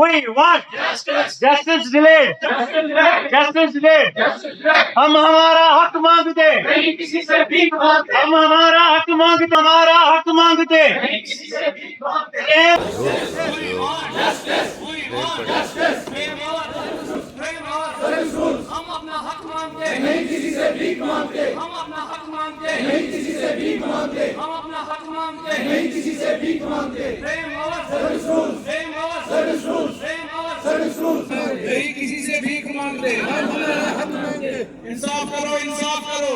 We want justice delayed. Justice delayed. हम हमारा हक मांगते, नहीं किसी से भीख मांगते। हम हमारा हक मांगते, हमारा हक मांगते, नहीं किसी से भीख मांगते। हम अपना हक मांगते, नहीं किसी से भीख मांगते। हम अपना हक मांगते, नहीं किसी से भीख मांगते। हम अपना हक मांगते, नहीं किसी से भीख मांगते। Frame our service rules, frame our service rules, frame our service rules। नहीं किसी से भीख मांगते, हम अपना हक मांगते। इंसाफ करो, इंसाफ करो,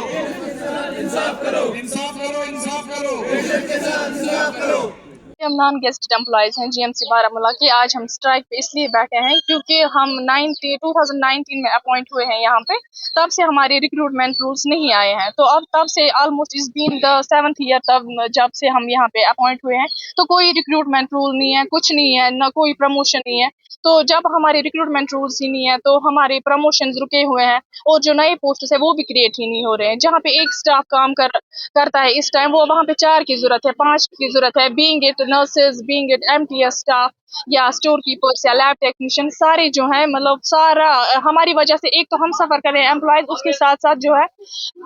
इंसाफ करो, इंसाफ करो, इंसाफ करो, पेशेंट के साथ इंसाफ करो। हम नॉन गेस्टेड एम्प्लॉयज़ हैं जीएमसी बारामूला के। आज हम स्ट्राइक पे इसलिए बैठे हैं क्योंकि हम 2019 में अपॉइंट हुए हैं यहाँ पे। तब से हमारे रिक्रूटमेंट रूल्स नहीं आए हैं, तो अब तब से ऑलमोस्ट इस बीन द 7th ईयर तब जब से हम यहाँ पे अपॉइंट हुए हैं, तो कोई रिक्रूटमेंट रूल नहीं है, कुछ नहीं है, ना कोई प्रमोशन नहीं है। तो जब हमारे रिक्रूटमेंट रूल्स ही नहीं है तो हमारे प्रमोशन रुके हुए हैं और जो नए पोस्ट है वो भी क्रिएट ही नहीं हो रहे हैं। जहाँ पे एक स्टाफ काम करता है इस टाइम, वो वहाँ पे 4 की जरूरत है, 5 की जरूरत है। Being it nurses, being it MTS staff या स्टोर कीपर्स या लैब टेक्नीशियन, सारे जो हैं मतलब सारा हमारी वजह से, एक तो हम सफर कर रहे हैं एम्प्लॉयज, उसके साथ साथ जो है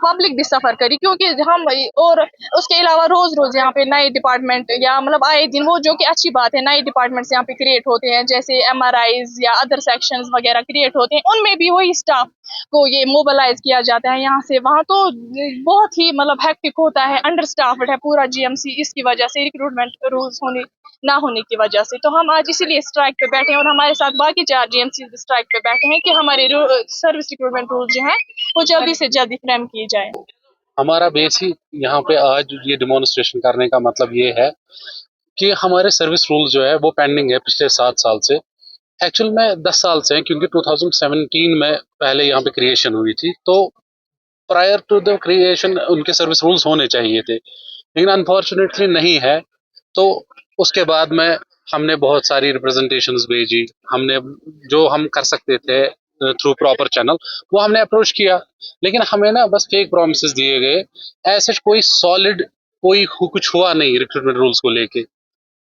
पब्लिक भी सफर करी, क्योंकि हम और उसके अलावा रोज रोज यहाँ पे नए डिपार्टमेंट या मतलब आए दिन, वो जो कि अच्छी बात है, नए डिपार्टमेंट्स यहाँ पे क्रिएट होते हैं, जैसे एमआरआईज या अदर सेक्शंस वगैरह क्रिएट होते हैं, उनमें भी वही स्टाफ को ये मोबिलाइज किया जाता है यहाँ से वहाँ। तो बहुत ही मतलब हेक्टिक होता है, अंडर स्टाफ्ड है पूरा जीएमसी, इसकी वजह से रिक्रूटमेंट रूल्स ना होने की वजह से। तो हम आज इसीलिए स्ट्राइक पे बैठे हैं और हमारे साथ बाकी 4 जीएमसी स्ट्राइक पे बैठे हैं कि हमारे सर्विस रिक्रूटमेंट रूल जो हैं वो जल्दी से जल्दी फ्रेम किए जाए। हमारा बेसिक यहाँ पे आज ये डिमॉन्स्ट्रेशन करने का मतलब ये है कि हमारे सर्विस रूल जो है वो पेंडिंग है पिछले 7 साल से। एक्चुअल में 10 साल से है, क्योंकि 2017 में पहले यहाँ पे क्रिएशन हुई थी, तो प्रायर टू द क्रिएशन उनके सर्विस रूल्स होने चाहिए थे, लेकिन अनफॉर्चुनेटली नहीं है। तो उसके बाद में हमने बहुत सारी रिप्रेजेंटेशंस भेजी, हमने जो हम कर सकते थे थ्रू प्रॉपर चैनल वो हमने अप्रोच किया, लेकिन हमें ना बस फेक प्रॉमिसेस दिए गए। ऐसे कोई सॉलिड कुछ हुआ नहीं रिक्रूटमेंट रूल्स को लेके।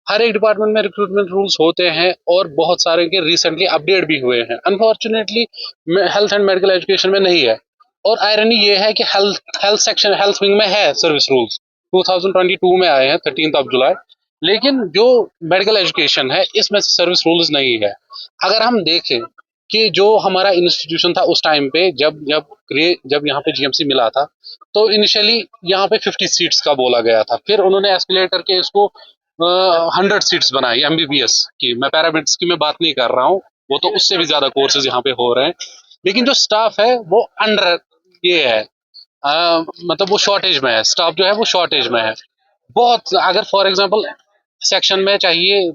हर एक डिपार्टमेंट में रिक्रूटमेंट रूल्स होते हैं और बहुत सारे के रिसेंटली अपडेट भी हुए हैं। Unfortunately health and medical education में नहीं है, और आयरनी ये है कि हेल्थ सेक्शन, हेल्थ विंग में है सर्विस रूल्स, 2022 में आए हैं 13 जुलाई, लेकिन जो मेडिकल एजुकेशन है इसमें सर्विस रूल्स नहीं है। अगर हम देखें कि जो हमारा इंस्टीट्यूशन था उस टाइम पे, जब जब यहाँ पे जीएमसी मिला था, तो इनिशियली यहाँ पे 50 सीट्स का बोला गया था, फिर उन्होंने एस्केलेट करके इसको 100 सीट्स बनाई एमबीबीएस की। मैं पैरामेडिक्स की मैं बात नहीं कर रहा हूँ, वो तो उससे भी ज्यादा कोर्सेज यहाँ पे हो रहे हैं, लेकिन जो स्टाफ है वो अंडर ये है, मतलब वो शॉर्टेज में है, स्टाफ जो है वो शॉर्टेज में है बहुत। अगर फॉर एग्जांपल सेक्शन में चाहिए,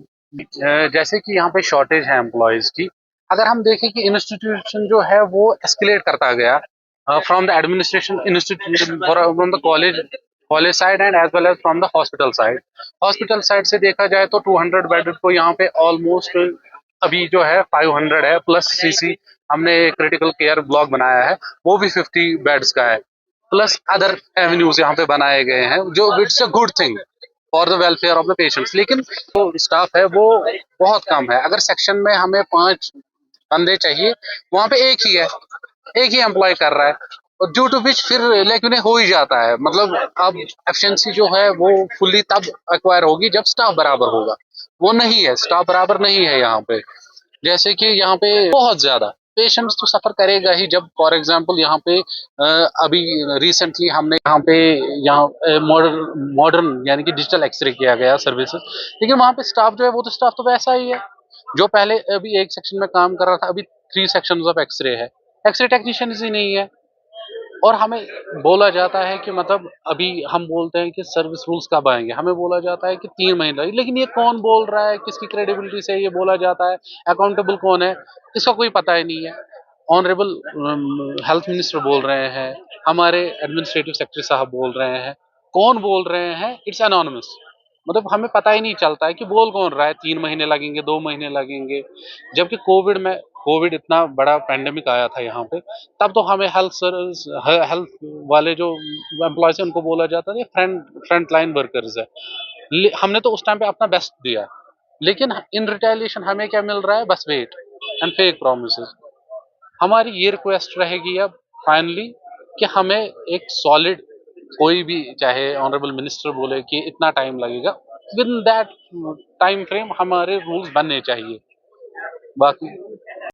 जैसे कि यहाँ पे शॉर्टेज है एम्प्लॉयज की, अगर हम देखें कि इंस्टीट्यूशन जो है वो एस्केलेट करता गया from the administration institution, from the college side and as well as from the hospital side. Hospital side से देखा जाए तो 200 बेड को यहाँ पे ऑलमोस्ट अभी जो है 500 है, प्लस सीसी हमने क्रिटिकल केयर ब्लॉक बनाया है, वो भी 50 बेड्स का है, प्लस अदर एवेन्यूज यहाँ पे बनाए गए हैं, जो it's a good thing for the welfare of the patients. लेकिन जो स्टाफ है वो बहुत कम है। अगर सेक्शन में हमें 5 बंदे चाहिए, वहां पे एक ही है, एक ही एम्प्लॉय कर रहा है, और ड्यू टू विच फिर लेकिन हो ही जाता है। मतलब अब एफिशिएंसी जो है वो फुल्ली तब एक्वायर होगी जब स्टाफ बराबर होगा, वो नहीं है, स्टाफ बराबर नहीं है यहाँ पे। जैसे कि यहाँ पे बहुत ज्यादा पेशेंट्स तो सफर करेगा ही, जब फॉर एग्जांपल यहाँ पे अभी रिसेंटली हमने यहाँ मॉडर्न यानी कि डिजिटल एक्सरे किया गया सर्विसेज, लेकिन वहाँ पे स्टाफ जो है वो तो स्टाफ तो वैसा ही है जो पहले अभी एक सेक्शन में काम कर रहा था। अभी 3 सेक्शन ऑफ एक्सरे है, एक्सरे टेक्नीशियन ही नहीं है। और हमें बोला जाता है कि मतलब अभी हम बोलते हैं कि सर्विस रूल्स कब आएंगे, हमें बोला जाता है कि 3 महीने लगेंगे, लेकिन ये कौन बोल रहा है, किसकी क्रेडिबिलिटी से ये बोला जाता है, अकाउंटेबल कौन है, इसका कोई पता ही नहीं है। ऑनरेबल हेल्थ मिनिस्टर बोल रहे हैं, हमारे एडमिनिस्ट्रेटिव सेक्रेटरी साहब बोल रहे हैं, कौन बोल रहे हैं, इट्स एनोनिमस। मतलब हमें पता ही नहीं चलता है कि बोल कौन रहा है, 3 महीने लगेंगे, 2 महीने लगेंगे। जबकि कोविड इतना बड़ा पैंडेमिक आया था यहाँ पे, तब तो हमें हेल्थ वाले जो एम्प्लॉयज हैं उनको बोला जाता था फ्रंट लाइन वर्कर्स है। हमने तो उस टाइम पे अपना बेस्ट दिया, लेकिन इन रिटेलिएशन हमें क्या मिल रहा है? बस वेट एंड फेक प्रोमिसेस। हमारी ये रिक्वेस्ट रहेगी अब फाइनली कि हमें एक सॉलिड, कोई भी चाहे ऑनरेबल मिनिस्टर बोले कि इतना टाइम लगेगा, विद दैट टाइम फ्रेम हमारे रूल्स बनने चाहिए। बाकी